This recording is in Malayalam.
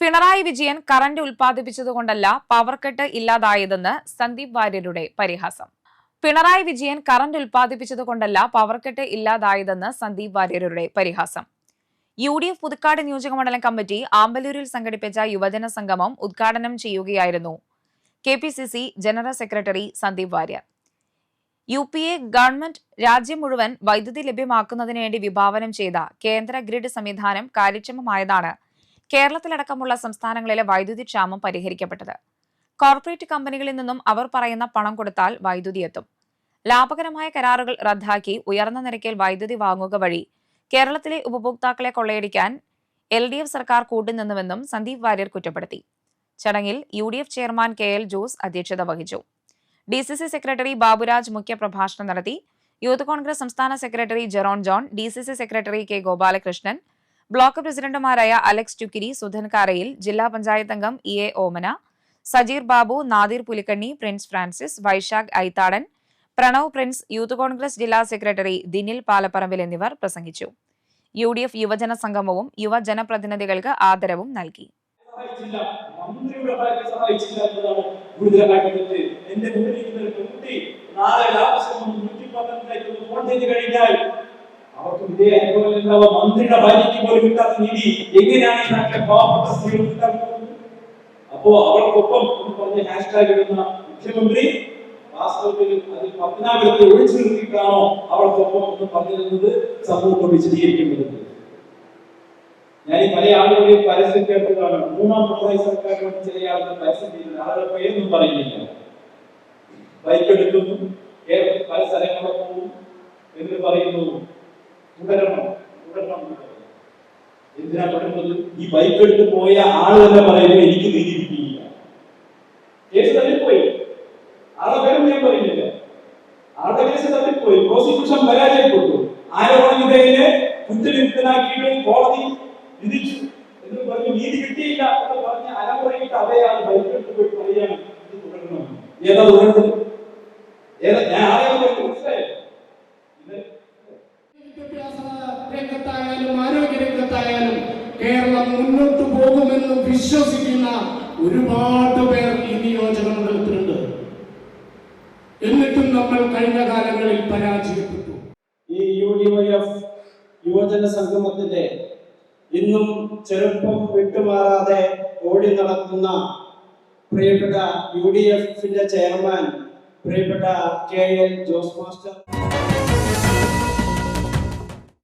പിണറായി വിജയൻ കറന്റ് ഉൽപ്പാദിപ്പിച്ചതുകൊണ്ടല്ല പവർ കട്ട് ഇല്ലാതായതെന്ന് സന്ദീപ് വാര്യരുടെ പരിഹാസം. പിണറായി വിജയൻ കറന്റ് ഉൽപ്പാദിപ്പിച്ചതുകൊണ്ടല്ല പവർ കട്ട് ഇല്ലാതായതെന്ന് സന്ദീപ് വാര്യരുടെ പരിഹാസം. UDF പുതുക്കാട് നിയോജകമണ്ഡലം കമ്മിറ്റി ആമ്പലൂരിൽ സംഘടിപ്പിച്ച യുവജന സംഗമം ഉദ്ഘാടനം ചെയ്യുകയായിരുന്നു KPCC general secretary Sandeep Warrier. UPA government രാജ്യം മുഴുവൻ വൈദ്യുതി ലഭ്യമാക്കുന്നതിന് വേണ്ടി വിഭാവനം ചെയ്ത കേന്ദ്ര ഗ്രിഡ് സംവിധാനം കാര്യക്ഷമമായതാണ് കേരളത്തിലടക്കമുള്ള സംസ്ഥാനങ്ങളിലെ വൈദ്യുതി ക്ഷാമം പരിഹരിക്കപ്പെട്ടത്. കോർപ്പറേറ്റ് കമ്പനികളിൽ നിന്നും അവർ പറയുന്ന പണം കൊടുത്താൽ വൈദ്യുതി എത്തും. ലാഭകരമായ കരാറുകൾ റദ്ദാക്കി ഉയർന്ന നിരക്കിൽ വൈദ്യുതി വാങ്ങുക വഴി കേരളത്തിലെ ഉപഭോക്താക്കളെ കൊള്ളയടിക്കാൻ LDF സർക്കാർ കൂട്ടുനിന്നുവെന്നും സന്ദീപ് വാര്യർ കുറ്റപ്പെടുത്തി. ചടങ്ങിൽ UDF ചെയർമാൻ KL ജോസ് അധ്യക്ഷത വഹിച്ചു. DCC സെക്രട്ടറി ബാബുരാജ് മുഖ്യപ്രഭാഷണം നടത്തി. യൂത്ത് കോൺഗ്രസ് സംസ്ഥാന secretary Jeron John, DCC secretary K Gopalakrishnan, block പ്രസിഡന്റുമാരായ അലക്സ് ചുക്കിരി, സുധൻ കാരയിൽ, ജില്ലാ പഞ്ചായത്ത് അംഗം EA ഓമന, സജീർ ബാബു, നാദിർ പുലിക്കണ്ണി, പ്രിൻസ് ഫ്രാൻസിസ്, വൈശാഖ് ഐത്താടൻ, പ്രണവ് പ്രിൻസ്, യൂത്ത് കോൺഗ്രസ് ജില്ലാ സെക്രട്ടറി ദിനിൽ പാലപ്പറമ്പിൽ എന്നിവർ പ്രസംഗിച്ചു. UDF യുവജന സംഗമവും യുവജനപ്രതിനിധികൾക്ക് ആദരവും നൽകി. അവർക്ക് ഇതേ അനുഭവം മന്ത്രിയുടെ ഭാര്യയ്ക്ക് പോലും കിട്ടാത്ത നീതി എങ്ങനെയാണ് ഈ നാട്ടിലെ പാവപ്പെട്ട സ്ത്രീകൾ കിട്ടാൻ പോകുന്നത്? അപ്പോ അവർക്കൊപ്പം എന്ന് പറഞ്ഞ് ഹാഷ്ടാഗ് ഇടുന്ന മുഖ്യമന്ത്രി വാസ്തവത്തിൽ അതിൽ പത്തനാപുരത്തെ ഒഴിച്ചു നിർത്തിയിട്ടാണോ അവർക്കൊപ്പം എന്ന് പറഞ്ഞിരുന്നത് സമൂഹം വിശദീകരിക്കേണ്ടത്. ഞാൻ ഈ പല ആളുകളുടെയും പരസ്യം കേട്ടതാണ്. മൂന്നാം പിണറായി സർക്കാരിനോട് ചില ആളുകൾ പരസ്യം ചെയ്യുന്നത് ആളുകൾ പേരൊന്നും പറയുന്നില്ല. ബൈക്ക് എടുക്കുന്നു, പല സ്ഥലങ്ങളിൽ പോകും എന്ന് പറയുന്നു. എന്തിനാ തുടരുന്നത്? ഈ ബൈക്ക് എടുത്ത് പോയ ആള് തന്നെ പറയുന്നത് എനിക്ക് നീതി കിട്ടിയില്ല. കേസ് തള്ളിപ്പോയി. ആളെ പേരും ഞാൻ പറയുന്നില്ല. ആളുടെ കേസ് തള്ളിപ്പോയി. പ്രോസിക്യൂഷൻ പരാജയപ്പെട്ടു. ആരോപണവിധേയനെ കുറ്റവിമുക്തനാക്കിയിട്ട് കോടതി വിധിച്ചു എന്ന് പറഞ്ഞ് നീതി കിട്ടിയില്ല എന്ന് പറഞ്ഞ് അലമുറയിട്ട് അവയാണ് ബൈക്ക് എടുത്ത് പോയി പറയാണ് ഇത് തുടരണം. ഏതാ തുടരുന്നത്? ഞാൻ ആരെയാണ് മനസ്സിലായത്? രംഗത്തായാലും ആരോഗ്യ രംഗത്തായാലും കേരളം മുന്നോട്ട് പോകുമെന്ന് വിശ്വസിക്കുന്ന ഒരുപാട് പേർ ഈ നിയോജക മണ്ഡലത്തിലുണ്ട്. എന്നിട്ടും നമ്മൾ കഴിഞ്ഞ കാലങ്ങളിൽ പരാജയപ്പെട്ടു. ഈ UDYF യുവജന സംഗമത്തിന്റെ ഇന്നും ചെറുപ്പം വിട്ടുമാറാതെ ഓടി നടക്കുന്ന പ്രിയപ്പെട്ട UDF ചെയർമാൻ പ്രിയപ്പെട്ട KL ജോസ് മാസ്റ്റർ